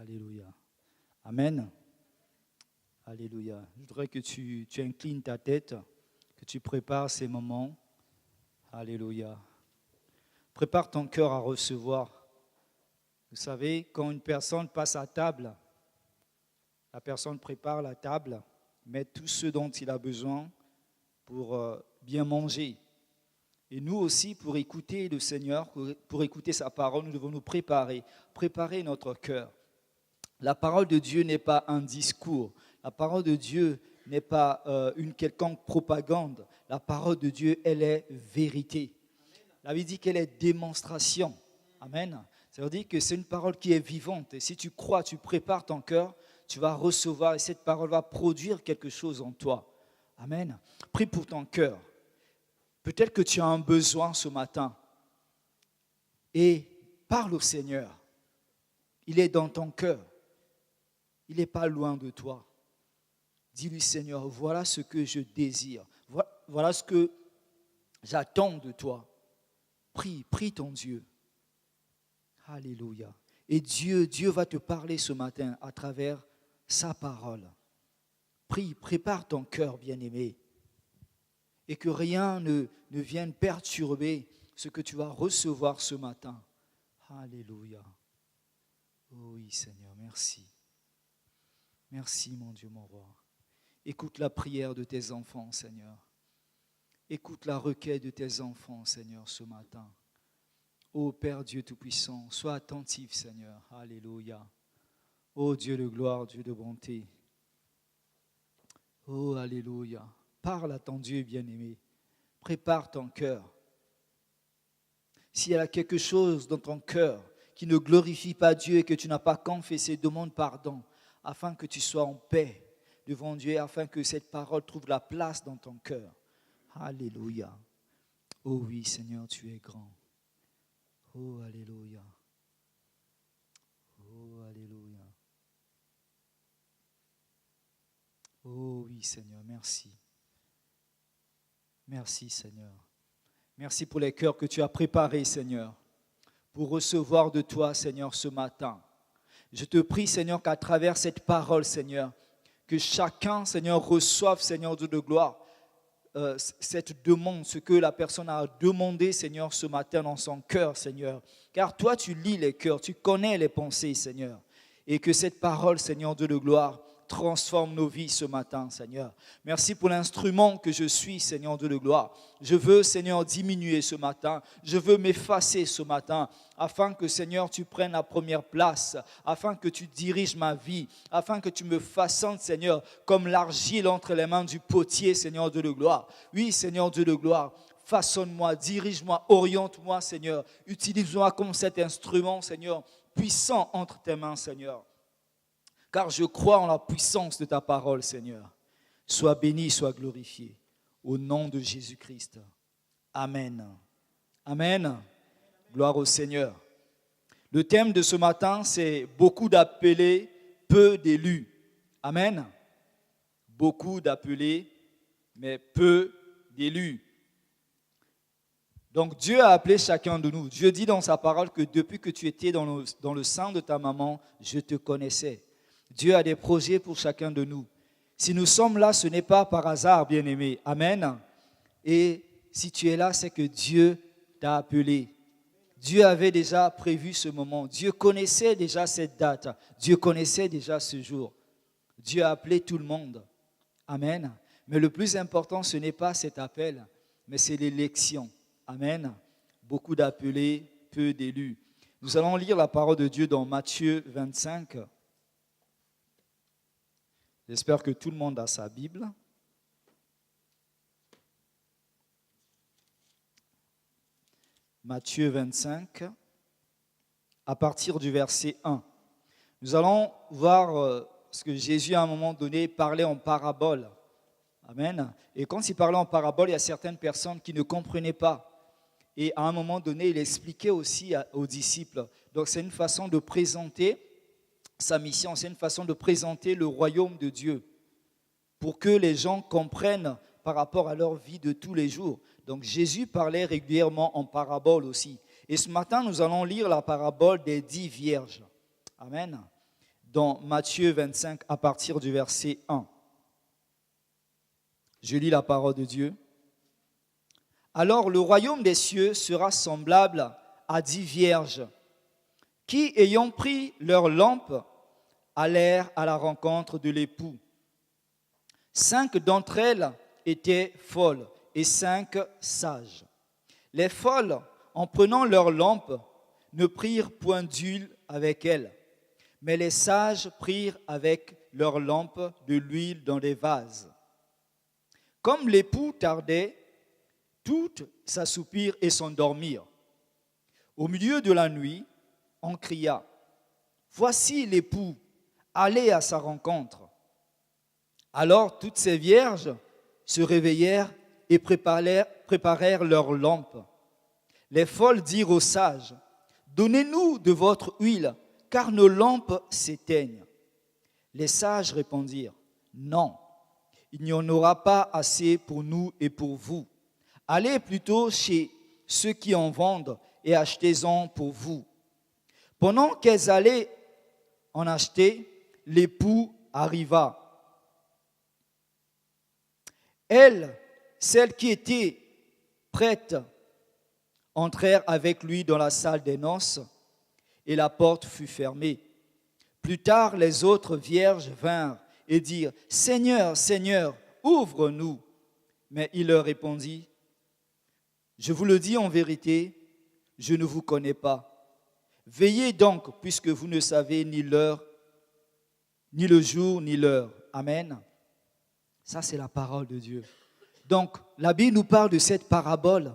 Alléluia. Amen. Alléluia. Je voudrais que tu inclines ta tête, que tu prépares ces moments. Alléluia. Prépare ton cœur à recevoir. Vous savez, quand une personne passe à table, la personne prépare la table, met tout ce dont il a besoin pour bien manger. Et nous aussi, pour écouter le Seigneur, pour écouter sa parole, nous devons nous préparer notre cœur. La parole de Dieu n'est pas un discours. La parole de Dieu n'est pas une quelconque propagande. La parole de Dieu, elle est vérité. La Bible dit qu'elle est démonstration. Amen. Ça veut dire que c'est une parole qui est vivante. Et si tu crois, tu prépares ton cœur, tu vas recevoir et cette parole va produire quelque chose en toi. Amen. Prie pour ton cœur. Peut-être que tu as un besoin ce matin. Et parle au Seigneur. Il est dans ton cœur. Il n'est pas loin de toi. Dis-lui, Seigneur, voilà ce que je désire. Voilà ce que j'attends de toi. Prie ton Dieu. Alléluia. Et Dieu va te parler ce matin à travers sa parole. Prie, prépare ton cœur, bien-aimé. Et que rien ne vienne perturber ce que tu vas recevoir ce matin. Alléluia. Oh oui, Seigneur, merci. Merci, mon Dieu, mon roi. Écoute la prière de tes enfants, Seigneur. Écoute la requête de tes enfants, Seigneur, ce matin. Ô Père Dieu Tout-Puissant, sois attentif, Seigneur. Alléluia. Ô Dieu de gloire, Dieu de bonté. Oh, alléluia. Parle à ton Dieu bien-aimé. Prépare ton cœur. S'il y a quelque chose dans ton cœur qui ne glorifie pas Dieu et que tu n'as pas confessé, demande pardon afin que tu sois en paix devant Dieu, afin que cette parole trouve la place dans ton cœur. Alléluia. Oh oui, Seigneur, tu es grand. Oh, alléluia. Oh, alléluia. Oh oui, Seigneur, merci. Merci, Seigneur. Merci pour les cœurs que tu as préparés, Seigneur, pour recevoir de toi, Seigneur, ce matin. Je te prie, Seigneur, qu'à travers cette parole, Seigneur, que chacun, Seigneur, reçoive, Seigneur Dieu de gloire, cette demande, ce que la personne a demandé, Seigneur, ce matin dans son cœur, Seigneur. Car toi, tu lis les cœurs, tu connais les pensées, Seigneur. Et que cette parole, Seigneur Dieu de gloire, transforme nos vies ce matin, Seigneur. Merci pour l'instrument que je suis, Seigneur Dieu de gloire. Je veux, Seigneur, diminuer ce matin. Je veux m'effacer ce matin, afin que, Seigneur, tu prennes la première place, afin que tu diriges ma vie, afin que tu me façonnes, Seigneur, comme l'argile entre les mains du potier, Seigneur Dieu de gloire. Oui, Seigneur Dieu de gloire, façonne-moi, dirige-moi, oriente-moi, Seigneur. Utilise-moi comme cet instrument, Seigneur, puissant entre tes mains, Seigneur. Car je crois en la puissance de ta parole, Seigneur. Sois béni, sois glorifié. Au nom de Jésus-Christ. Amen. Amen. Gloire au Seigneur. Le thème de ce matin, c'est beaucoup d'appelés, peu d'élus. Amen. Beaucoup d'appelés, mais peu d'élus. Donc Dieu a appelé chacun de nous. Dieu dit dans sa parole que depuis que tu étais dans le sein de ta maman, je te connaissais. Dieu a des projets pour chacun de nous. Si nous sommes là, ce n'est pas par hasard, bien-aimés. Amen. Et si tu es là, c'est que Dieu t'a appelé. Dieu avait déjà prévu ce moment. Dieu connaissait déjà cette date. Dieu connaissait déjà ce jour. Dieu a appelé tout le monde. Amen. Mais le plus important, ce n'est pas cet appel, mais c'est l'élection. Amen. Beaucoup d'appelés, peu d'élus. Nous allons lire la parole de Dieu dans Matthieu 25. J'espère que tout le monde a sa Bible. Matthieu 25, à partir du verset 1. Nous allons voir ce que Jésus, à un moment donné, parlait en parabole. Amen. Et quand il parlait en parabole, il y a certaines personnes qui ne comprenaient pas. Et à un moment donné, il expliquait aussi aux disciples. Donc c'est une façon de présenter sa mission, c'est une façon de présenter le royaume de Dieu pour que les gens comprennent par rapport à leur vie de tous les jours. Donc Jésus parlait régulièrement en parabole aussi. Et ce matin, nous allons lire la parabole des 10 vierges. Amen. dans Matthieu 25 à partir du verset 1. Je lis la parole de Dieu. Alors le royaume des cieux sera semblable à 10 vierges qui, ayant pris leurs lampes, allèrent à la rencontre de l'époux. 5 d'entre elles étaient folles et 5 sages. Les folles, en prenant leurs lampes, ne prirent point d'huile avec elles, mais les sages prirent avec leurs lampes de l'huile dans des vases. Comme l'époux tardait, toutes s'assoupirent et s'endormirent. Au milieu de la nuit, on cria, « Voici l'époux, allez à sa rencontre. » Alors toutes ces vierges se réveillèrent et préparèrent leurs lampes. Les folles dirent aux sages, « Donnez-nous de votre huile, car nos lampes s'éteignent. » Les sages répondirent, « Non, il n'y en aura pas assez pour nous et pour vous. Allez plutôt chez ceux qui en vendent et achetez-en pour vous. » Pendant qu'elles allaient en acheter, l'époux arriva. Elles, celles qui étaient prêtes, entrèrent avec lui dans la salle des noces et la porte fut fermée. Plus tard, les autres vierges vinrent et dirent, « Seigneur, Seigneur, ouvre-nous. » Mais il leur répondit, « Je vous le dis en vérité, je ne vous connais pas. Veillez donc, puisque vous ne savez ni l'heure, ni le jour, ni l'heure. » Amen. Ça, c'est la parole de Dieu. Donc, la Bible nous parle de cette parabole.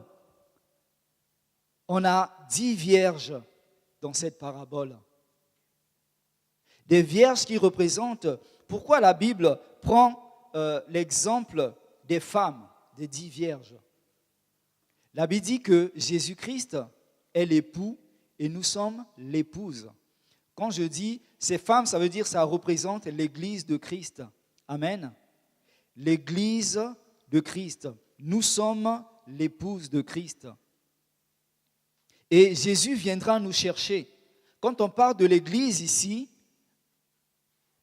On a 10 vierges dans cette parabole. Des vierges qui représentent, pourquoi la Bible prend l'exemple des femmes, des 10 vierges. La Bible dit que Jésus-Christ est l'époux et nous sommes l'épouse. Quand je dis ces femmes, ça veut dire que ça représente l'Église de Christ. Amen. L'Église de Christ. Nous sommes l'épouse de Christ. Et Jésus viendra nous chercher. Quand on parle de l'Église ici,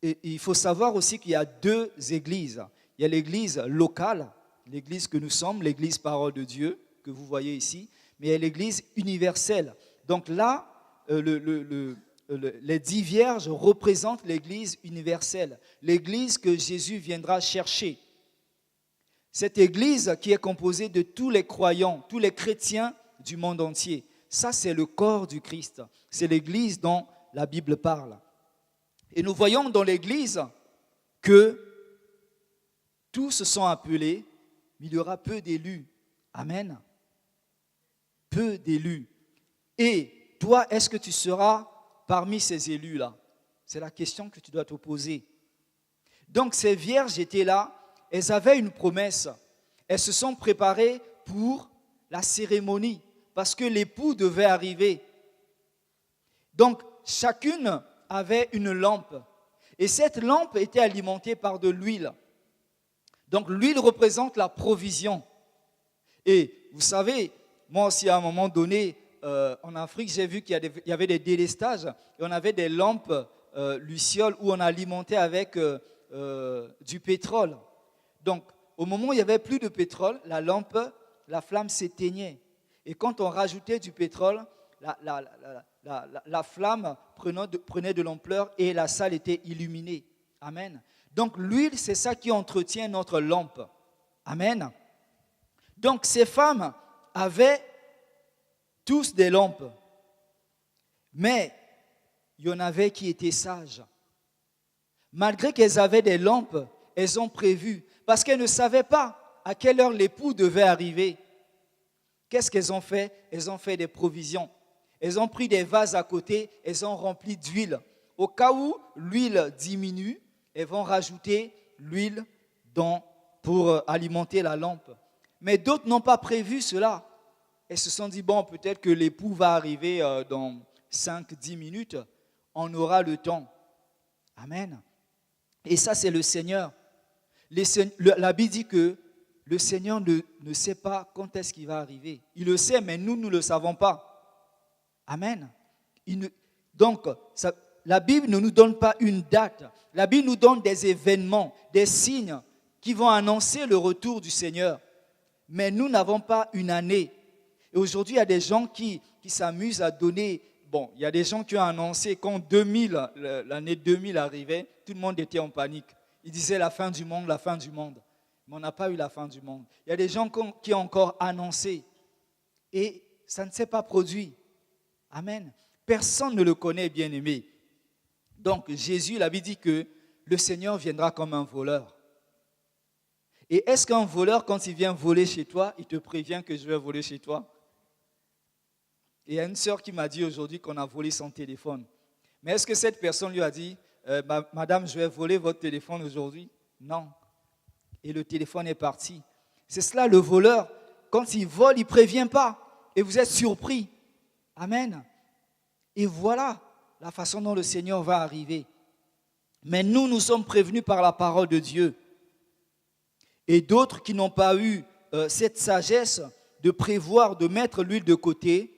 il faut savoir aussi qu'il y a 2 églises. Il y a l'Église locale, l'Église que nous sommes, l'Église Parole de Dieu, que vous voyez ici, mais il y a l'Église universelle. Donc là, les 10 vierges représentent l'Église universelle, l'Église que Jésus viendra chercher. Cette Église qui est composée de tous les croyants, tous les chrétiens du monde entier. Ça, c'est le corps du Christ. C'est l'Église dont la Bible parle. Et nous voyons dans l'Église que tous sont appelés, mais il y aura peu d'élus. Amen. Peu d'élus. Et toi, est-ce que tu seras parmi ces élus-là? C'est la question que tu dois te poser. Donc ces vierges étaient là, elles avaient une promesse. Elles se sont préparées pour la cérémonie, parce que l'époux devait arriver. Donc chacune avait une lampe. Et cette lampe était alimentée par de l'huile. Donc l'huile représente la provision. Et vous savez, moi aussi à un moment donné, en Afrique, j'ai vu qu'il y avait des délestages et on avait des lampes lucioles où on alimentait avec du pétrole. Donc, au moment où il n'y avait plus de pétrole, la flamme s'éteignait. Et quand on rajoutait du pétrole, la flamme prenait de l'ampleur et la salle était illuminée. Amen. Donc, l'huile, c'est ça qui entretient notre lampe. Amen. Donc, ces femmes avaient tous des lampes. Mais il y en avait qui étaient sages. Malgré qu'elles avaient des lampes, elles ont prévu. Parce qu'elles ne savaient pas à quelle heure l'époux devait arriver. Qu'est-ce qu'elles ont fait? Elles ont fait des provisions. Elles ont pris des vases à côté, elles ont rempli d'huile. Au cas où l'huile diminue, elles vont rajouter l'huile pour alimenter la lampe. Mais d'autres n'ont pas prévu cela. Elles se sont dit, bon, peut-être que l'époux va arriver dans 5-10 minutes, on aura le temps. Amen. Et ça, c'est le Seigneur. La Bible dit que le Seigneur ne sait pas quand est-ce qu'il va arriver. Il le sait, mais nous ne le savons pas. Amen. Donc, la Bible ne nous donne pas une date. La Bible nous donne des événements, des signes qui vont annoncer le retour du Seigneur. Mais nous n'avons pas une année. Et aujourd'hui, il y a des gens qui s'amusent à donner. Bon, il y a des gens qui ont annoncé quand l'année 2000 arrivait, tout le monde était en panique. Ils disaient la fin du monde, la fin du monde. Mais on n'a pas eu la fin du monde. Il y a des gens qui ont encore annoncé. Et ça ne s'est pas produit. Amen. Personne ne le connaît, bien-aimé. Donc, Jésus, la Bible dit que le Seigneur viendra comme un voleur. Et est-ce qu'un voleur, quand il vient voler chez toi, il te prévient que je vais voler chez toi? Et il y a une sœur qui m'a dit aujourd'hui qu'on a volé son téléphone. Mais est-ce que cette personne lui a dit, Madame, je vais voler votre téléphone aujourd'hui? Non. Et le téléphone est parti. C'est cela, le voleur. Quand il vole, il ne prévient pas. Et vous êtes surpris. Amen. Et voilà la façon dont le Seigneur va arriver. Mais nous sommes prévenus par la parole de Dieu. Et d'autres qui n'ont pas eu cette sagesse de prévoir, de mettre l'huile de côté.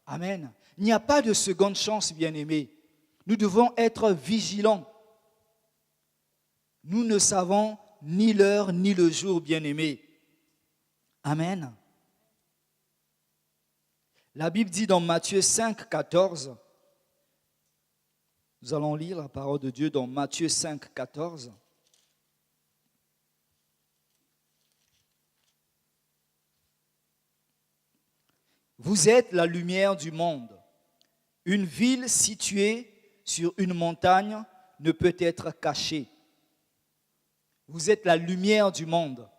Amen. Il n'y a pas de seconde chance, bien-aimés. Nous devons être vigilants. Nous ne savons ni l'heure ni le jour, bien-aimés. Amen. La Bible dit dans Matthieu 5, 14, nous allons lire la parole de Dieu dans Matthieu 5, 14. Vous êtes la lumière du monde. Une ville située sur une montagne ne peut être cachée. Vous êtes la lumière du monde.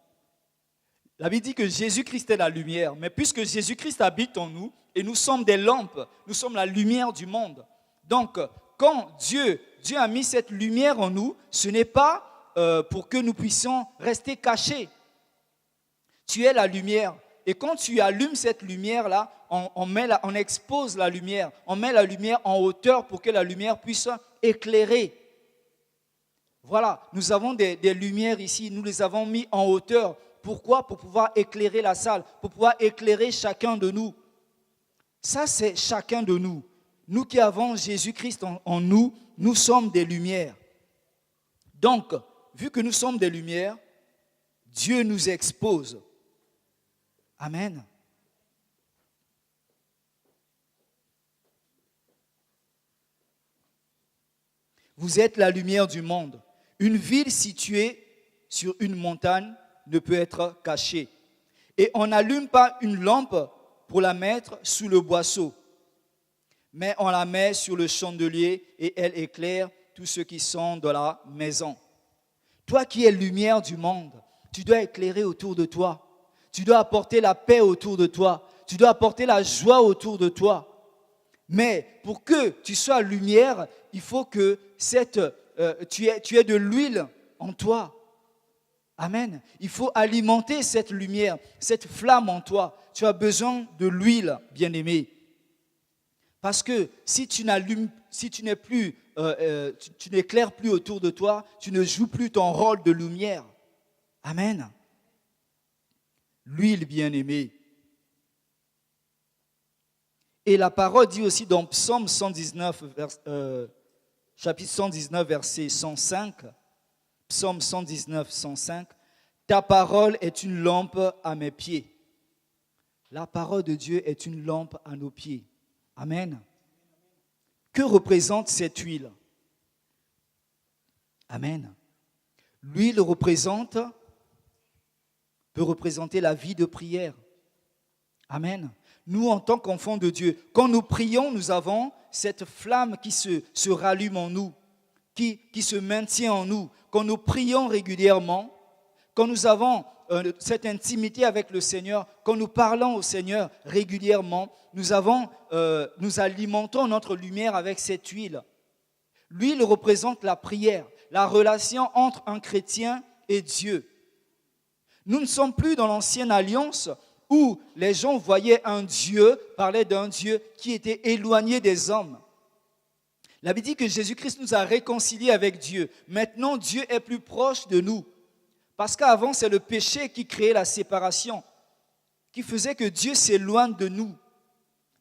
La Bible dit que Jésus-Christ est la lumière, mais puisque Jésus-Christ habite en nous et nous sommes des lampes, nous sommes la lumière du monde. Donc, quand Dieu a mis cette lumière en nous, ce n'est pas pour que nous puissions rester cachés. Tu es la lumière. Et quand tu allumes cette lumière-là, on expose la lumière, on met la lumière en hauteur pour que la lumière puisse éclairer. Voilà, nous avons des lumières ici, nous les avons mis en hauteur. Pourquoi? Pour pouvoir éclairer la salle, pour pouvoir éclairer chacun de nous. Ça, c'est chacun de nous. Nous qui avons Jésus-Christ en nous, nous sommes des lumières. Donc, vu que nous sommes des lumières, Dieu nous expose. Amen. Vous êtes la lumière du monde. Une ville située sur une montagne ne peut être cachée. Et on n'allume pas une lampe pour la mettre sous le boisseau, mais on la met sur le chandelier et elle éclaire tous ceux qui sont dans la maison. Toi qui es lumière du monde, tu dois éclairer autour de toi. Tu dois apporter la paix autour de toi. Tu dois apporter la joie autour de toi. Mais pour que tu sois lumière, il faut que tu aies de l'huile en toi. Amen. Il faut alimenter cette lumière, cette flamme en toi. Tu as besoin de l'huile, bien-aimé. Parce que si tu n'éclaires plus autour de toi, tu ne joues plus ton rôle de lumière. Amen. L'huile, bien-aimée. Et la parole dit aussi dans Psaume 119, chapitre 119, verset 105, Psaume 119, 105, « Ta parole est une lampe à mes pieds. » La parole de Dieu est une lampe à nos pieds. Amen. Que représente cette huile? Amen. L'huile peut représenter la vie de prière. Amen. Nous, en tant qu'enfants de Dieu, quand nous prions, nous avons cette flamme qui se rallume en nous, qui se maintient en nous. Quand nous prions régulièrement, quand nous avons cette intimité avec le Seigneur, quand nous parlons au Seigneur régulièrement, nous alimentons notre lumière avec cette huile. L'huile représente la prière, la relation entre un chrétien et Dieu. Nous ne sommes plus dans l'ancienne alliance où les gens voyaient un Dieu, parlaient d'un Dieu qui était éloigné des hommes. La Bible dit que Jésus-Christ nous a réconciliés avec Dieu. Maintenant, Dieu est plus proche de nous. Parce qu'avant, c'est le péché qui créait la séparation, qui faisait que Dieu s'éloigne de nous.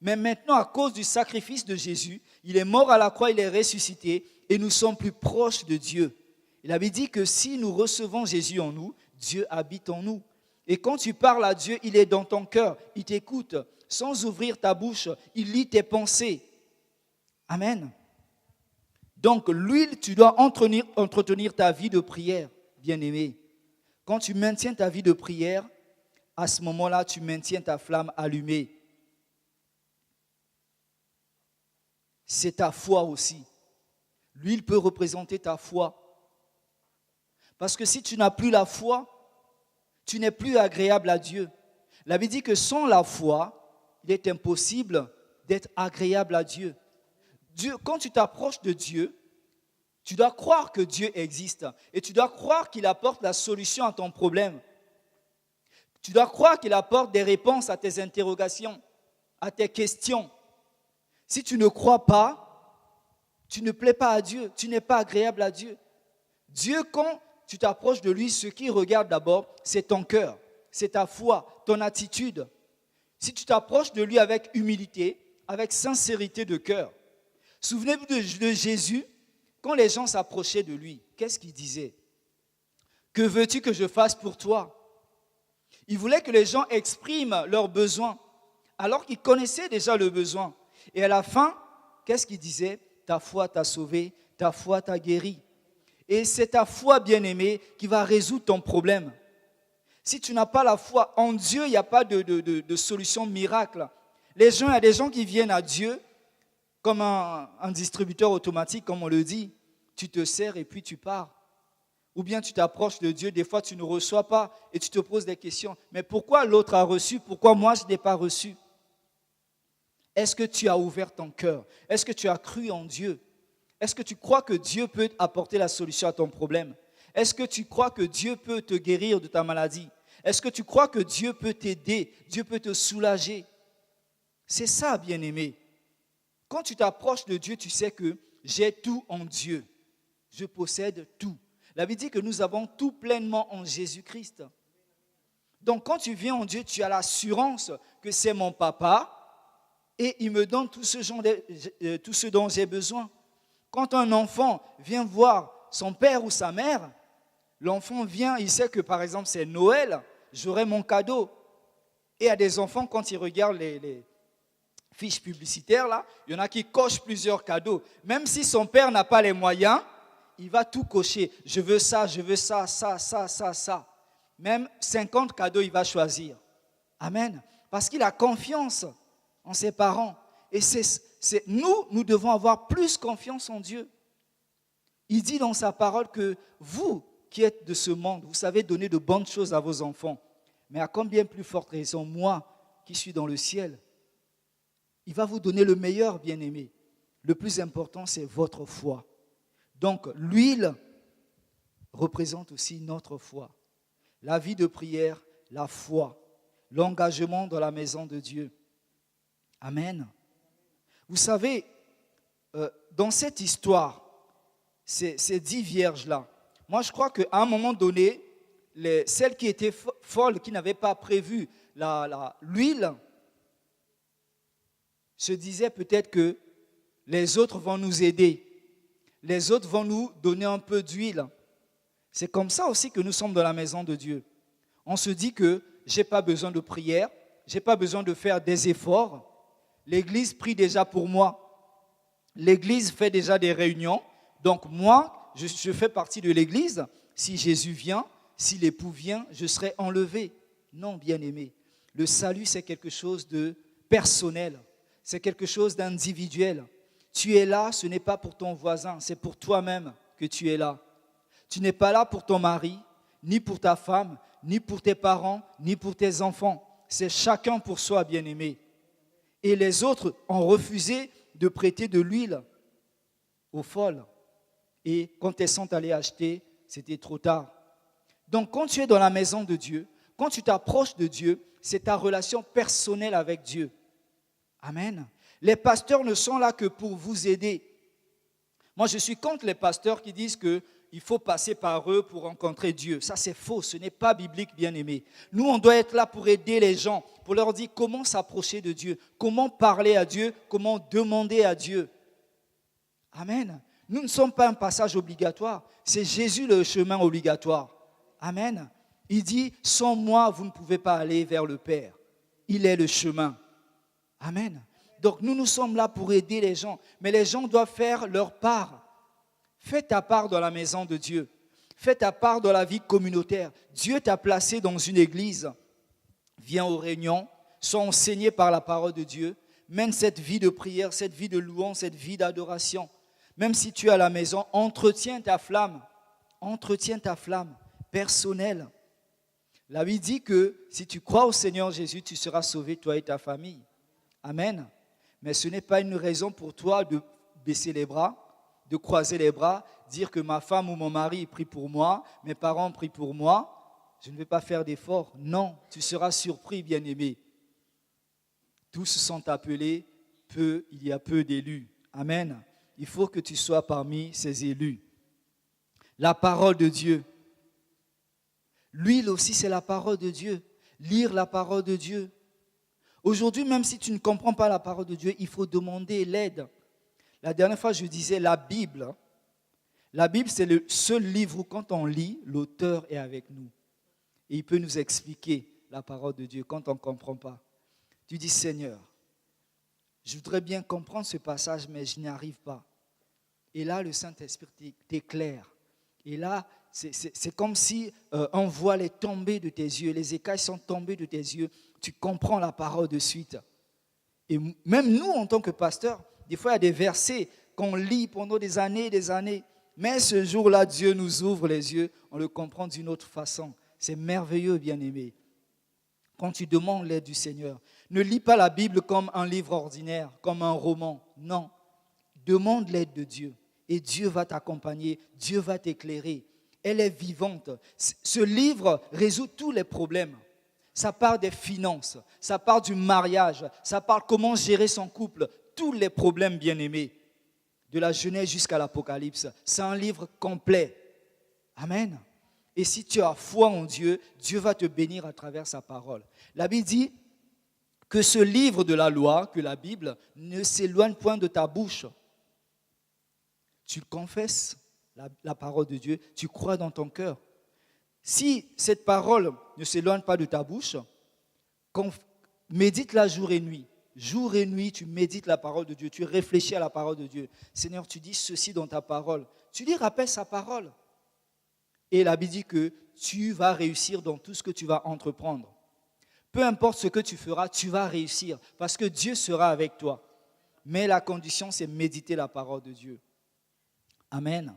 Mais maintenant, à cause du sacrifice de Jésus, il est mort à la croix, il est ressuscité et nous sommes plus proches de Dieu. Il avait dit que si nous recevons Jésus en nous, Dieu habite en nous. Et quand tu parles à Dieu, il est dans ton cœur, il t'écoute. Sans ouvrir ta bouche, il lit tes pensées. Amen. Donc, l'huile, tu dois entretenir ta vie de prière, bien-aimé. Quand tu maintiens ta vie de prière, à ce moment-là, tu maintiens ta flamme allumée. C'est ta foi aussi. L'huile peut représenter ta foi. Parce que si tu n'as plus la foi, tu n'es plus agréable à Dieu. La Bible dit que sans la foi, il est impossible d'être agréable à Dieu. Quand tu t'approches de Dieu, tu dois croire que Dieu existe et tu dois croire qu'il apporte la solution à ton problème. Tu dois croire qu'il apporte des réponses à tes interrogations, à tes questions. Si tu ne crois pas, tu ne plais pas à Dieu, tu n'es pas agréable à Dieu. Dieu, quand tu t'approches de lui, ce qu'il regarde d'abord, c'est ton cœur, c'est ta foi, ton attitude. Si tu t'approches de lui avec humilité, avec sincérité de cœur. Souvenez-vous de Jésus, quand les gens s'approchaient de lui, qu'est-ce qu'il disait? Que veux-tu que je fasse pour toi? Il voulait que les gens expriment leurs besoins, alors qu'ils connaissaient déjà le besoin. Et à la fin, qu'est-ce qu'il disait? Ta foi t'a sauvé, ta foi t'a guéri. Et c'est ta foi, bien-aimée, qui va résoudre ton problème. Si tu n'as pas la foi en Dieu, il n'y a pas de solution miracle. Il y a des gens qui viennent à Dieu comme un distributeur automatique, comme on le dit. Tu te sers et puis tu pars. Ou bien tu t'approches de Dieu, des fois tu ne reçois pas et tu te poses des questions. Mais pourquoi l'autre a reçu? Pourquoi moi je n'ai pas reçu? Est-ce que tu as ouvert ton cœur? Est-ce que tu as cru en Dieu? Est-ce que tu crois que Dieu peut apporter la solution à ton problème? Est-ce que tu crois que Dieu peut te guérir de ta maladie? Est-ce que tu crois que Dieu peut t'aider? Dieu peut te soulager? C'est ça, bien-aimé. Quand tu t'approches de Dieu, tu sais que j'ai tout en Dieu. Je possède tout. La Bible dit que nous avons tout pleinement en Jésus-Christ. Donc quand tu viens en Dieu, tu as l'assurance que c'est mon papa et il me donne tout ce dont j'ai besoin. Quand un enfant vient voir son père ou sa mère, l'enfant vient, il sait que par exemple c'est Noël, j'aurai mon cadeau. Et il y a des enfants, quand ils regardent les fiches publicitaires, là, il y en a qui cochent plusieurs cadeaux. Même si son père n'a pas les moyens, il va tout cocher. Je veux ça, ça. Même 50 cadeaux, il va choisir. Amen. Parce qu'il a confiance en ses parents. Et nous devons avoir plus confiance en Dieu. Il dit dans sa parole que vous qui êtes de ce monde, vous savez donner de bonnes choses à vos enfants. Mais à combien plus forte raison, moi qui suis dans le ciel, il va vous donner le meilleur, bien-aimé. Le plus important, c'est votre foi. Donc, l'huile représente aussi notre foi. La vie de prière, la foi, l'engagement dans la maison de Dieu. Amen. Vous savez, dans cette histoire, ces 10 vierges-là, moi je crois qu'à un moment donné, celles qui étaient folles, qui n'avaient pas prévu l'huile, se disaient peut-être que les autres vont nous aider. Les autres vont nous donner un peu d'huile. C'est comme ça aussi que nous sommes dans la maison de Dieu. On se dit que je n'ai pas besoin de prière, je n'ai pas besoin de faire des efforts. L'Église prie déjà pour moi. L'Église fait déjà des réunions. Donc moi, je fais partie de l'Église. Si Jésus vient, si l'époux vient, je serai enlevé. Non, bien-aimé. Le salut, c'est quelque chose de personnel. C'est quelque chose d'individuel. Tu es là, ce n'est pas pour ton voisin, c'est pour toi-même que tu es là. Tu n'es pas là pour ton mari, ni pour ta femme, ni pour tes parents, ni pour tes enfants. C'est chacun pour soi, bien-aimé. Et les autres ont refusé de prêter de l'huile aux folles. Et quand elles sont allées acheter, c'était trop tard. Donc quand tu es dans la maison de Dieu, quand tu t'approches de Dieu, c'est ta relation personnelle avec Dieu. Amen. Les pasteurs ne sont là que pour vous aider. Moi, je suis contre les pasteurs qui disent qu'il il faut passer par eux pour rencontrer Dieu. Ça, c'est faux. Ce n'est pas biblique, bien-aimé. Nous, on doit être là pour aider les gens, pour leur dire comment s'approcher de Dieu, comment parler à Dieu, comment demander à Dieu. Amen. Nous ne sommes pas un passage obligatoire. C'est Jésus le chemin obligatoire. Amen. Il dit, sans moi, vous ne pouvez pas aller vers le Père. Il est le chemin. Amen. Donc nous sommes là pour aider les gens. Mais les gens doivent faire leur part. Fais ta part dans la maison de Dieu. Fais ta part dans la vie communautaire. Dieu t'a placé dans une église. Viens aux réunions. Sois enseigné par la parole de Dieu. Mène cette vie de prière, cette vie de louange, cette vie d'adoration. Même si tu es à la maison, entretiens ta flamme. Entretiens ta flamme personnelle. La Bible dit que si tu crois au Seigneur Jésus, tu seras sauvé, toi et ta famille. Amen. Mais ce n'est pas une raison pour toi de baisser les bras, de croiser les bras, dire que ma femme ou mon mari prie pour moi, mes parents prient pour moi, je ne vais pas faire d'efforts. Non, tu seras surpris, bien-aimé. Tous sont appelés, il y a peu d'élus. Amen. Il faut que tu sois parmi ces élus. La parole de Dieu. L'huile aussi, c'est la parole de Dieu. Lire la parole de Dieu. Aujourd'hui, même si tu ne comprends pas la parole de Dieu, il faut demander l'aide. La dernière fois, je disais la Bible. La Bible, c'est le seul livre où quand on lit, l'auteur est avec nous. Et il peut nous expliquer la parole de Dieu quand on ne comprend pas. Tu dis, Seigneur, je voudrais bien comprendre ce passage, mais je n'y arrive pas. Et là, le Saint-Esprit t'éclaire. Et là, c'est comme si un voile est tombé de tes yeux, les écailles sont tombées de tes yeux, tu comprends la parole de suite. Et même nous, en tant que pasteurs, des fois, il y a des versets qu'on lit pendant des années, mais ce jour-là, Dieu nous ouvre les yeux, on le comprend d'une autre façon. C'est merveilleux, bien-aimé. Quand tu demandes l'aide du Seigneur, ne lis pas la Bible comme un livre ordinaire, comme un roman. Non, demande l'aide de Dieu et Dieu va t'accompagner, Dieu va t'éclairer. Elle est vivante. Ce livre résout tous les problèmes. Ça parle des finances, ça parle du mariage, ça parle comment gérer son couple, tous les problèmes, bien-aimés, de la Genèse jusqu'à l'Apocalypse. C'est un livre complet. Amen. Et si tu as foi en Dieu, Dieu va te bénir à travers sa parole. La Bible dit que ce livre de la loi, que la Bible, ne s'éloigne point de ta bouche. Tu confesses la parole de Dieu, tu crois dans ton cœur. Si cette parole ne s'éloigne pas de ta bouche, médite-la jour et nuit. Jour et nuit, tu médites la parole de Dieu, tu réfléchis à la parole de Dieu. Seigneur, tu dis ceci dans ta parole. Tu lui rappelles sa parole. Et la Bible dit que tu vas réussir dans tout ce que tu vas entreprendre. Peu importe ce que tu feras, tu vas réussir parce que Dieu sera avec toi. Mais la condition, c'est méditer la parole de Dieu. Amen.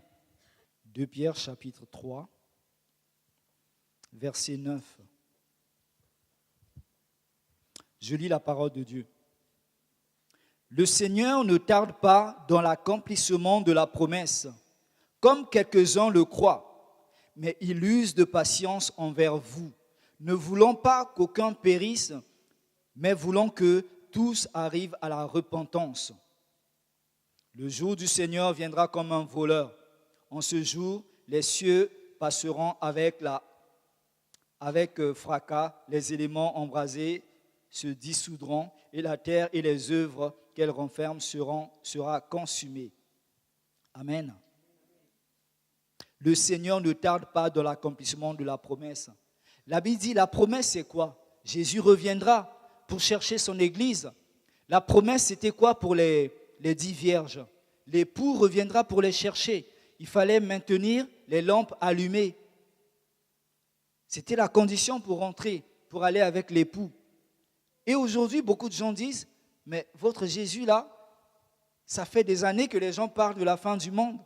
2 Pierre chapitre 3, verset 9. Je lis la parole de Dieu. Le Seigneur ne tarde pas dans l'accomplissement de la promesse, comme quelques-uns le croient, mais il use de patience envers vous, ne voulant pas qu'aucun périsse, mais voulant que tous arrivent à la repentance. Le jour du Seigneur viendra comme un voleur. En ce jour, les cieux passeront avec fracas, les éléments embrasés se dissoudront et la terre et les œuvres qu'elle renferme sera consumée. Amen. Le Seigneur ne tarde pas dans l'accomplissement de la promesse. La Bible dit, la promesse c'est quoi? Jésus reviendra pour chercher son église. La promesse c'était quoi pour les 10 vierges? L'époux reviendra pour les chercher. Il fallait maintenir les lampes allumées. C'était la condition pour rentrer, pour aller avec l'époux. Et aujourd'hui, beaucoup de gens disent, mais votre Jésus là, ça fait des années que les gens parlent de la fin du monde.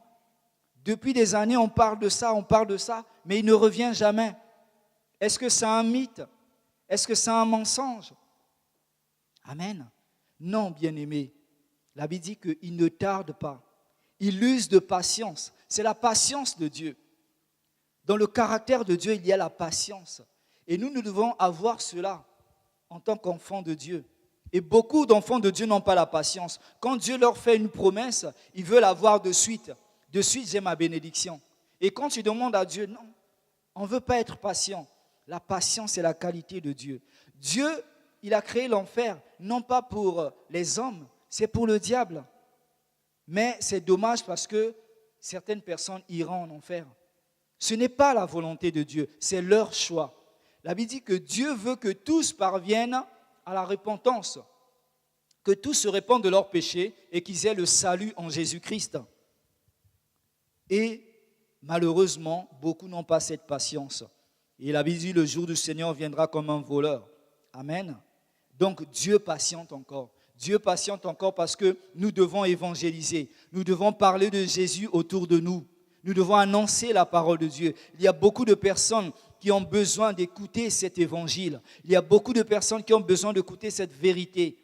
Depuis des années, on parle de ça, mais il ne revient jamais. Est-ce que c'est un mythe? Est-ce que c'est un mensonge? Amen. Non, bien-aimé. La Bible dit qu'il ne tarde pas. Il use de patience. C'est la patience de Dieu. Dans le caractère de Dieu, il y a la patience. Et nous devons avoir cela en tant qu'enfants de Dieu. Et beaucoup d'enfants de Dieu n'ont pas la patience. Quand Dieu leur fait une promesse, ils veulent avoir de suite. De suite, j'ai ma bénédiction. Et quand tu demandes à Dieu, non, on ne veut pas être patient. La patience, c'est la qualité de Dieu. Dieu, il a créé l'enfer, non pas pour les hommes, c'est pour le diable. Mais c'est dommage parce que certaines personnes iront en enfer. Ce n'est pas la volonté de Dieu, c'est leur choix. La Bible dit que Dieu veut que tous parviennent à la repentance, que tous se répandent de leurs péchés et qu'ils aient le salut en Jésus-Christ. Et malheureusement, beaucoup n'ont pas cette patience. Et la Bible dit, le jour du Seigneur viendra comme un voleur. Amen. Donc Dieu patiente encore. Dieu patiente encore parce que nous devons évangéliser. Nous devons parler de Jésus autour de nous. Nous devons annoncer la parole de Dieu. Il y a beaucoup de personnes qui ont besoin d'écouter cet évangile. Il y a beaucoup de personnes qui ont besoin d'écouter cette vérité.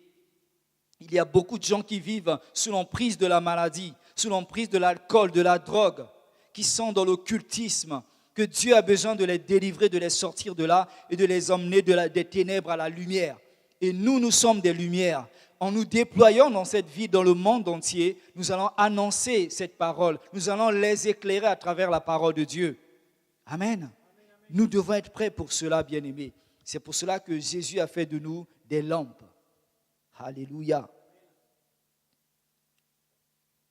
Il y a beaucoup de gens qui vivent sous l'emprise de la maladie, sous l'emprise de l'alcool, de la drogue, qui sont dans l'occultisme, que Dieu a besoin de les délivrer, de les sortir de là et de les emmener des ténèbres à la lumière. Et nous sommes des lumières. En nous déployant dans cette vie, dans le monde entier, nous allons annoncer cette parole. Nous allons les éclairer à travers la parole de Dieu. Amen. Nous devons être prêts pour cela, bien-aimés. C'est pour cela que Jésus a fait de nous des lampes. Alléluia.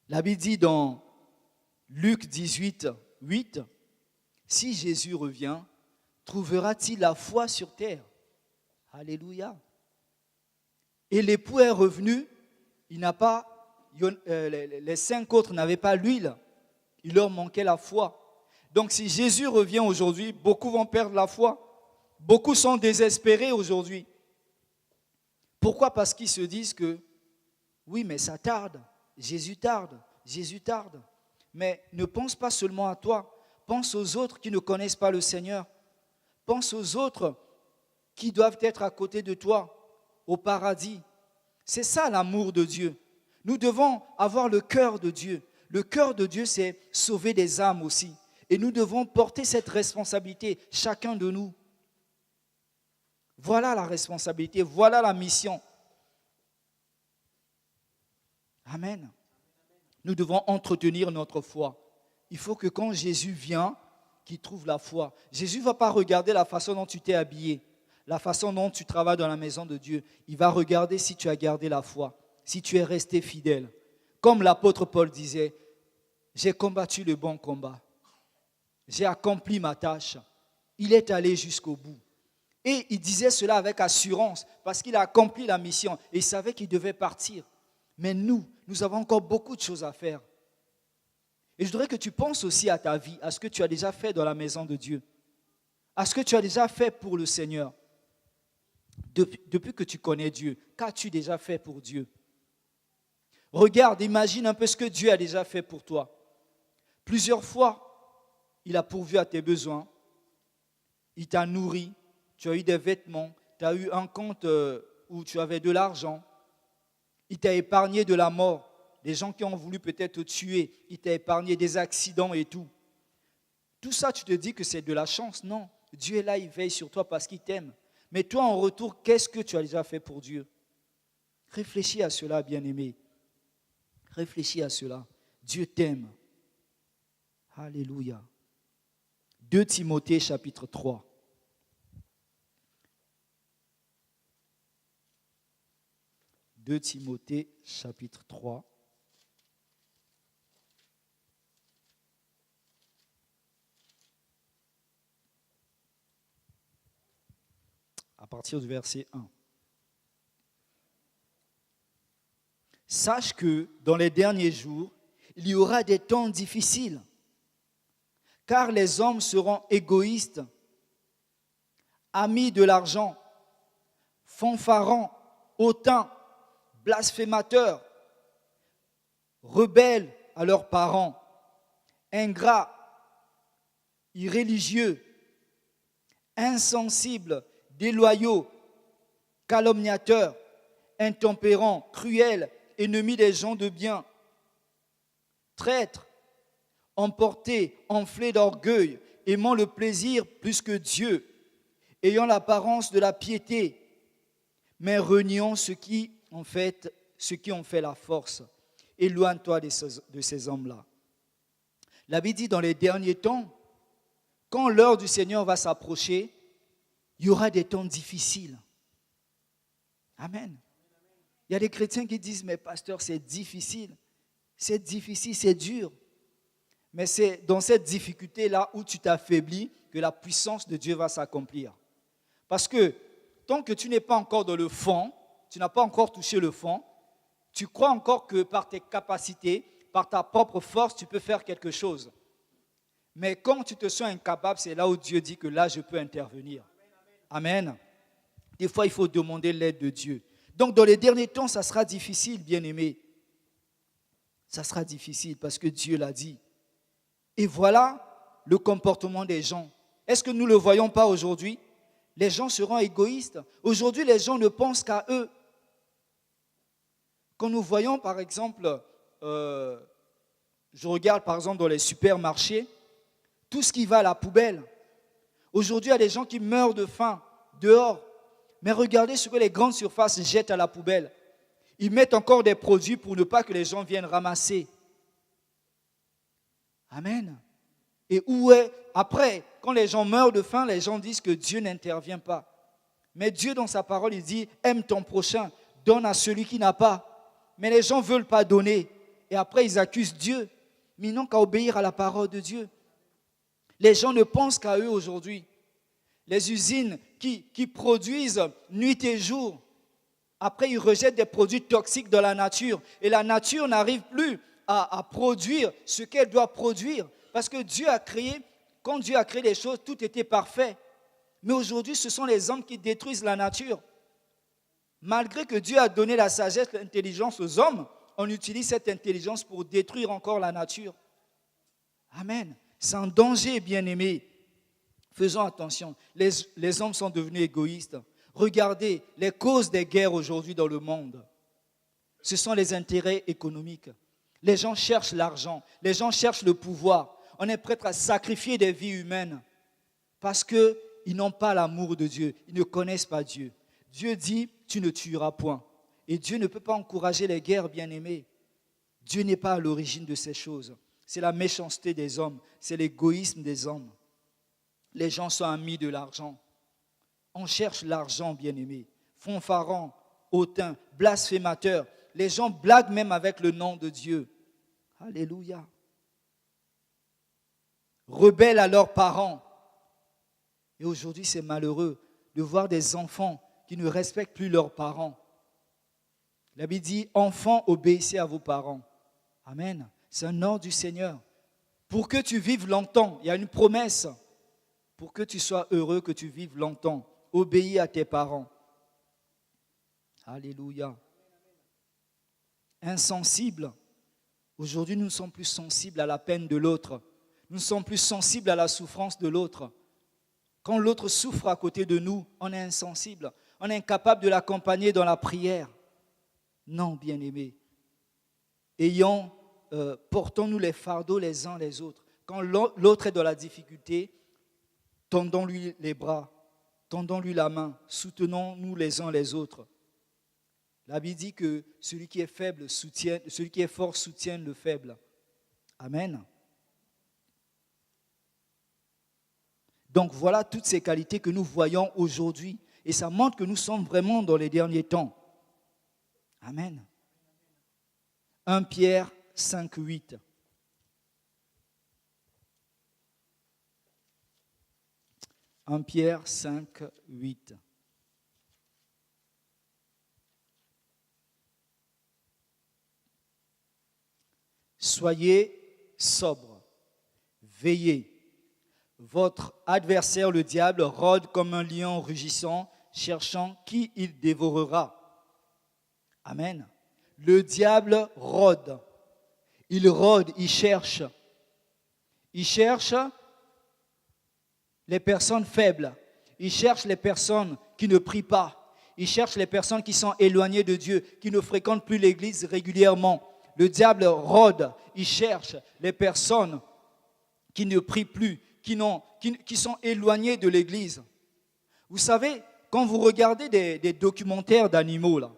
La Bible dit dans Luc 18, 8, « Si Jésus revient, trouvera-t-il la foi sur terre ?» Alléluia. Et l'époux est revenu, les 5 autres n'avaient pas l'huile, il leur manquait la foi. Donc si Jésus revient aujourd'hui, beaucoup vont perdre la foi. Beaucoup sont désespérés aujourd'hui. Pourquoi? Parce qu'ils se disent que, oui, mais ça tarde, Jésus tarde, Jésus tarde. Mais ne pense pas seulement à toi, pense aux autres qui ne connaissent pas le Seigneur. Pense aux autres qui doivent être à côté de toi, au paradis. C'est ça l'amour de Dieu. Nous devons avoir le cœur de Dieu. Le cœur de Dieu, c'est sauver des âmes aussi. Et nous devons porter cette responsabilité, chacun de nous. Voilà la responsabilité, voilà la mission. Amen. Nous devons entretenir notre foi. Il faut que quand Jésus vient, qu'il trouve la foi. Jésus ne va pas regarder la façon dont tu t'es habillé, la façon dont tu travailles dans la maison de Dieu. Il va regarder si tu as gardé la foi, si tu es resté fidèle. Comme l'apôtre Paul disait, j'ai combattu le bon combat. J'ai accompli ma tâche. Il est allé jusqu'au bout. Et il disait cela avec assurance parce qu'il a accompli la mission et il savait qu'il devait partir. Mais nous avons encore beaucoup de choses à faire. Et je voudrais que tu penses aussi à ta vie, à ce que tu as déjà fait dans la maison de Dieu, à ce que tu as déjà fait pour le Seigneur. Depuis que tu connais Dieu, qu'as-tu déjà fait pour Dieu? Regarde, imagine un peu ce que Dieu a déjà fait pour toi. Plusieurs fois, il a pourvu à tes besoins, il t'a nourri, tu as eu des vêtements, tu as eu un compte où tu avais de l'argent, il t'a épargné de la mort, des gens qui ont voulu peut-être te tuer, il t'a épargné des accidents et tout. Tout ça, tu te dis que c'est de la chance. Non, Dieu est là, il veille sur toi parce qu'il t'aime. Mais toi, en retour, qu'est-ce que tu as déjà fait pour Dieu? Réfléchis à cela, bien-aimé. Réfléchis à cela. Dieu t'aime. Alléluia. 2 Timothée chapitre 3. « 2 Timothée chapitre 3. À partir du verset 1. « Sache que dans les derniers jours, il y aura des temps difficiles, car les hommes seront égoïstes, amis de l'argent, fanfarons, hautains, blasphémateurs, rebelles à leurs parents, ingrats, irréligieux, insensibles, déloyaux, calomniateurs, intempérants, cruels, ennemis des gens de bien, traîtres, emportés, enflés d'orgueil, aimant le plaisir plus que Dieu, ayant l'apparence de la piété, mais reniant ce qui ont fait la force. Éloigne-toi de ces hommes-là. La Bible dit dans les derniers temps, quand l'heure du Seigneur va s'approcher, il y aura des temps difficiles. Amen. Il y a des chrétiens qui disent, mais pasteur, c'est difficile, c'est dur. Mais c'est dans cette difficulté-là où tu t'affaiblis que la puissance de Dieu va s'accomplir. Parce que tant que tu n'es pas encore dans le fond, tu n'as pas encore touché le fond, tu crois encore que par tes capacités, par ta propre force, tu peux faire quelque chose. Mais quand tu te sens incapable, c'est là où Dieu dit que là, je peux intervenir. Amen. Des fois, il faut demander l'aide de Dieu. Donc, dans les derniers temps, ça sera difficile, bien-aimés. Ça sera difficile parce que Dieu l'a dit. Et voilà le comportement des gens. Est-ce que nous ne le voyons pas aujourd'hui? Les gens seront égoïstes. Aujourd'hui, les gens ne pensent qu'à eux. Quand nous voyons, par exemple, je regarde par exemple dans les supermarchés, tout ce qui va à la poubelle. Aujourd'hui, il y a des gens qui meurent de faim dehors. Mais regardez ce que les grandes surfaces jettent à la poubelle. Ils mettent encore des produits pour ne pas que les gens viennent ramasser. Amen. Et où est, après, quand les gens meurent de faim, les gens disent que Dieu n'intervient pas. Mais Dieu, dans sa parole, il dit, aime ton prochain, donne à celui qui n'a pas. Mais les gens ne veulent pas donner. Et après, ils accusent Dieu. Mais ils n'ont qu'à obéir à la parole de Dieu. Les gens ne pensent qu'à eux aujourd'hui. Les usines qui produisent nuit et jour, après, ils rejettent des produits toxiques dans la nature. Et la nature n'arrive plus à produire ce qu'elle doit produire. Parce que Dieu a créé, quand Dieu a créé les choses, tout était parfait. Mais aujourd'hui, ce sont les hommes qui détruisent la nature. Malgré que Dieu a donné la sagesse, l'intelligence aux hommes, on utilise cette intelligence pour détruire encore la nature. Amen. C'est un danger, bien-aimés. Faisons attention. Les hommes sont devenus égoïstes. Regardez les causes des guerres aujourd'hui dans le monde. Ce sont les intérêts économiques. Les gens cherchent l'argent. Les gens cherchent le pouvoir. On est prêt à sacrifier des vies humaines parce qu'ils n'ont pas l'amour de Dieu. Ils ne connaissent pas Dieu. Dieu dit, tu ne tueras point. Et Dieu ne peut pas encourager les guerres, bien-aimés. Dieu n'est pas à l'origine de ces choses. C'est la méchanceté des hommes. C'est l'égoïsme des hommes. Les gens sont amis de l'argent. On cherche l'argent, bien-aimé. Fanfaron, hautain, blasphémateur. Les gens blaguent même avec le nom de Dieu. Alléluia. Rebelles à leurs parents. Et aujourd'hui, c'est malheureux de voir des enfants qui ne respectent plus leurs parents. La Bible dit, enfants, obéissez à vos parents. Amen. C'est un ordre du Seigneur. Pour que tu vives longtemps, il y a une promesse. Pour que tu sois heureux, que tu vives longtemps, obéis à tes parents. Alléluia. Insensible. Aujourd'hui, nous ne sommes plus sensibles à la peine de l'autre. Nous ne sommes plus sensibles à la souffrance de l'autre. Quand l'autre souffre à côté de nous, on est insensible. On est incapable de l'accompagner dans la prière. Non, bien-aimés. Portons-nous les fardeaux les uns les autres. Quand l'autre est dans la difficulté, tendons-lui les bras, tendons-lui la main, soutenons-nous les uns les autres. La Bible dit que celui qui est faible soutient, celui qui est fort soutient le faible. Amen. Donc voilà toutes ces qualités que nous voyons aujourd'hui. Et ça montre que nous sommes vraiment dans les derniers temps. Amen. 1 Pierre 5, 8. 1 Pierre 5, 8. Soyez sobres, veillez. Votre adversaire, le diable, rôde comme un lion rugissant, cherchant qui il dévorera. Amen. Le diable rôde. Il rôde, il cherche. Il cherche les personnes faibles. Il cherche les personnes qui ne prient pas. Il cherche les personnes qui sont éloignées de Dieu, qui ne fréquentent plus l'église régulièrement. Le diable rôde. Il cherche les personnes qui ne prient plus, qui sont éloignées de l'église. Vous savez, quand vous regardez des documentaires d'animaux, là,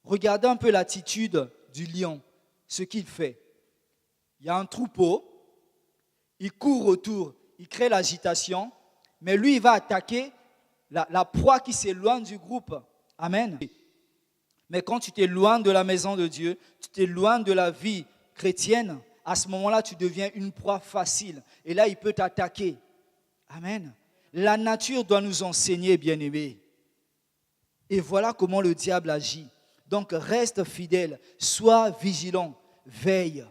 regardez un peu l'attitude du lion, ce qu'il fait. Il y a un troupeau, il court autour, il crée l'agitation, mais lui, il va attaquer la proie qui s'éloigne du groupe. Amen. Mais quand tu t'éloignes de la maison de Dieu, tu t'éloignes de la vie chrétienne, à ce moment-là, tu deviens une proie facile. Et là, il peut t'attaquer. Amen. La nature doit nous enseigner, bien-aimés. Et voilà comment le diable agit. Donc, reste fidèle, sois vigilant, veille.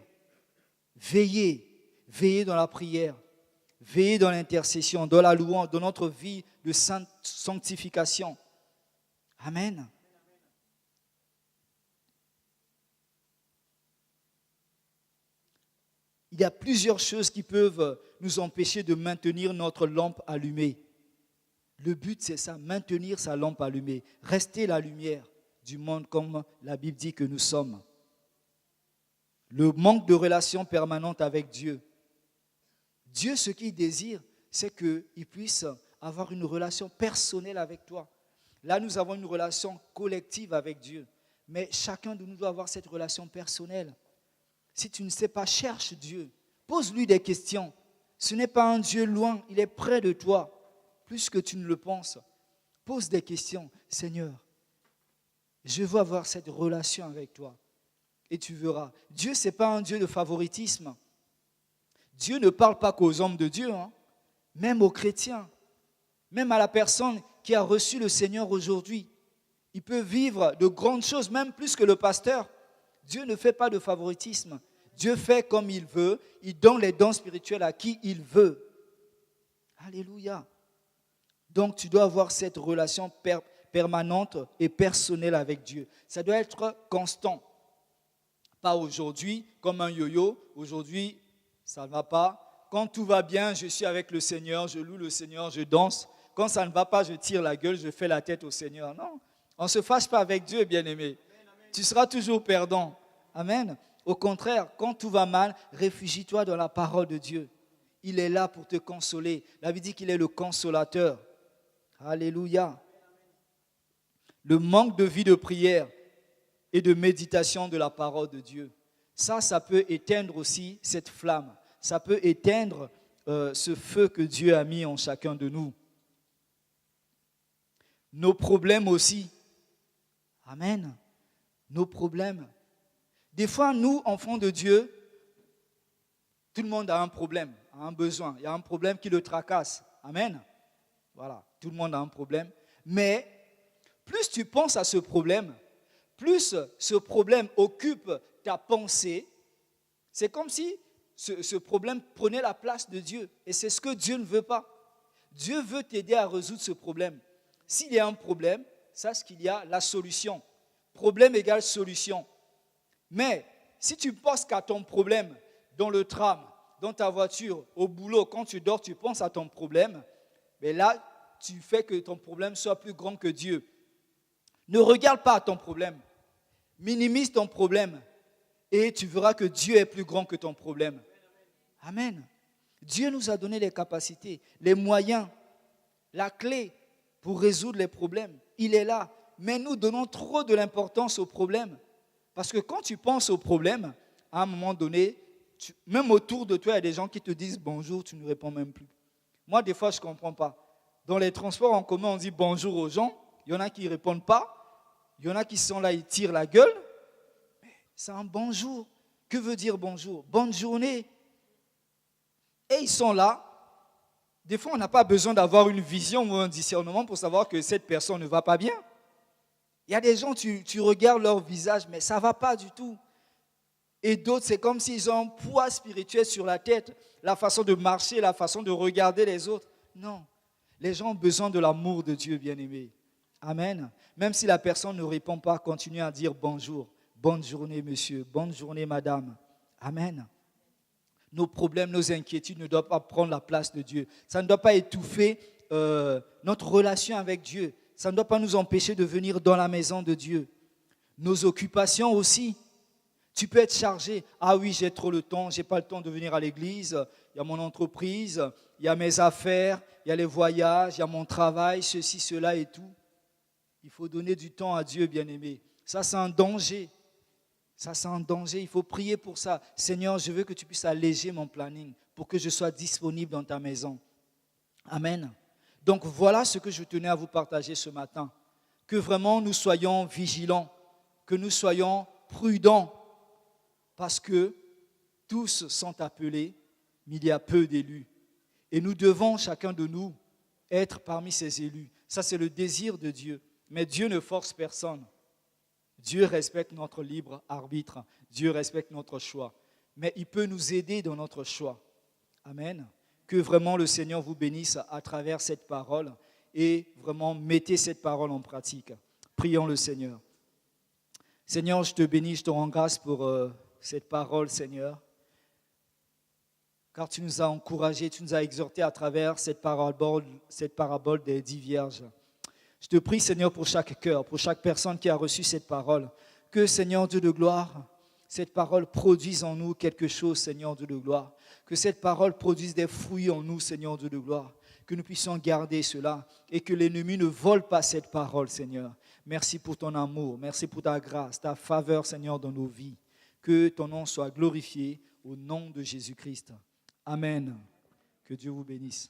Veillez dans la prière, veillez dans l'intercession, dans la louange, dans notre vie de sanctification. Amen. Il y a plusieurs choses qui peuvent nous empêcher de maintenir notre lampe allumée. Le but, c'est ça, maintenir sa lampe allumée, rester la lumière du monde comme la Bible dit que nous sommes. Le manque de relation permanente avec Dieu. Dieu, ce qu'il désire, c'est qu'il puisse avoir une relation personnelle avec toi. Là, nous avons une relation collective avec Dieu. Mais chacun de nous doit avoir cette relation personnelle. Si tu ne sais pas, cherche Dieu. Pose-lui des questions. Ce n'est pas un Dieu loin, il est près de toi, plus que tu ne le penses. Pose des questions. Seigneur, je veux avoir cette relation avec toi. Et tu verras. Dieu, ce n'est pas un Dieu de favoritisme. Dieu ne parle pas qu'aux hommes de Dieu, même aux chrétiens, même à la personne qui a reçu le Seigneur aujourd'hui. Il peut vivre de grandes choses, même plus que le pasteur. Dieu ne fait pas de favoritisme. Dieu fait comme il veut. Il donne les dons spirituels à qui il veut. Alléluia. Donc, tu dois avoir cette relation permanente et personnelle avec Dieu. Ça doit être constant. Pas aujourd'hui, comme un yo-yo. Aujourd'hui, ça ne va pas. Quand tout va bien, je suis avec le Seigneur, je loue le Seigneur, je danse. Quand ça ne va pas, je tire la gueule, je fais la tête au Seigneur. Non, on ne se fâche pas avec Dieu, bien-aimé. Tu seras toujours perdant. Amen. Au contraire, quand tout va mal, réfugie-toi dans la parole de Dieu. Il est là pour te consoler. La Bible dit qu'il est le consolateur. Alléluia. Le manque de vie de prière et de méditation de la parole de Dieu. Ça peut éteindre aussi cette flamme. Ça peut éteindre ce feu que Dieu a mis en chacun de nous. Nos problèmes aussi. Amen. Nos problèmes. Des fois, nous, enfants de Dieu, tout le monde a un problème, a un besoin. Il y a un problème qui le tracasse. Amen. Voilà, tout le monde a un problème. Mais plus tu penses à ce problème, plus ce problème occupe ta pensée, c'est comme si ce problème prenait la place de Dieu. Et c'est ce que Dieu ne veut pas. Dieu veut t'aider à résoudre ce problème. S'il y a un problème, sache qu'il y a la solution. Problème égale solution. Mais si tu penses qu'à ton problème, dans le tram, dans ta voiture, au boulot, quand tu dors, tu penses à ton problème, mais là, tu fais que ton problème soit plus grand que Dieu. Ne regarde pas à ton problème. Minimise ton problème et tu verras que Dieu est plus grand que ton problème. Amen. Dieu nous a donné les capacités, les moyens, la clé pour résoudre les problèmes. Il est là. Mais nous donnons trop de l'importance aux problèmes. Parce que quand tu penses aux problèmes, à un moment donné, même autour de toi, il y a des gens qui te disent bonjour, tu ne réponds même plus. Moi, des fois, je ne comprends pas. Dans les transports en commun, on dit bonjour aux gens. Il y en a qui ne répondent pas. Il y en a qui sont là, ils tirent la gueule. Mais c'est un bonjour. Que veut dire bonjour? Bonne journée. Et ils sont là. Des fois, on n'a pas besoin d'avoir une vision ou un discernement pour savoir que cette personne ne va pas bien. Il y a des gens, tu regardes leur visage, mais ça ne va pas du tout. Et d'autres, c'est comme s'ils ont un poids spirituel sur la tête, la façon de marcher, la façon de regarder les autres. Non, les gens ont besoin de l'amour de Dieu, bien-aimé. Amen. Même si la personne ne répond pas, continue à dire bonjour, bonne journée monsieur, bonne journée madame. Amen. Nos problèmes, nos inquiétudes ne doivent pas prendre la place de Dieu. Ça ne doit pas étouffer notre relation avec Dieu. Ça ne doit pas nous empêcher de venir dans la maison de Dieu. Nos occupations aussi. Tu peux être chargé. Ah oui, j'ai trop le temps, je n'ai pas le temps de venir à l'église. Il y a mon entreprise, il y a mes affaires, il y a les voyages, il y a mon travail, ceci, cela et tout. Il faut donner du temps à Dieu, bien-aimé. Ça, c'est un danger. Ça, c'est un danger. Il faut prier pour ça. Seigneur, je veux que tu puisses alléger mon planning. pour que je sois disponible dans ta maison. Amen. Donc voilà ce que je tenais à vous partager ce matin. Que vraiment nous soyons vigilants, que nous soyons prudents, parce que tous sont appelés, mais il y a peu d'élus. Et nous devons, chacun de nous, être parmi ces élus. Ça, c'est le désir de Dieu. Mais Dieu ne force personne. Dieu respecte notre libre arbitre. Dieu respecte notre choix. Mais il peut nous aider dans notre choix. Amen. Que vraiment le Seigneur vous bénisse à travers cette parole et vraiment mettez cette parole en pratique. Prions le Seigneur. Seigneur, je te bénis, je te rends grâce pour cette parole, Seigneur. Car tu nous as encouragés, tu nous as exhortés à travers cette parabole des 10 vierges. Je te prie, Seigneur, pour chaque cœur, pour chaque personne qui a reçu cette parole, que, Seigneur Dieu de gloire, cette parole produise en nous quelque chose, Seigneur Dieu de gloire. Que cette parole produise des fruits en nous, Seigneur Dieu de gloire. Que nous puissions garder cela et que l'ennemi ne vole pas cette parole, Seigneur. Merci pour ton amour, merci pour ta grâce, ta faveur, Seigneur, dans nos vies. Que ton nom soit glorifié au nom de Jésus-Christ. Amen. Que Dieu vous bénisse.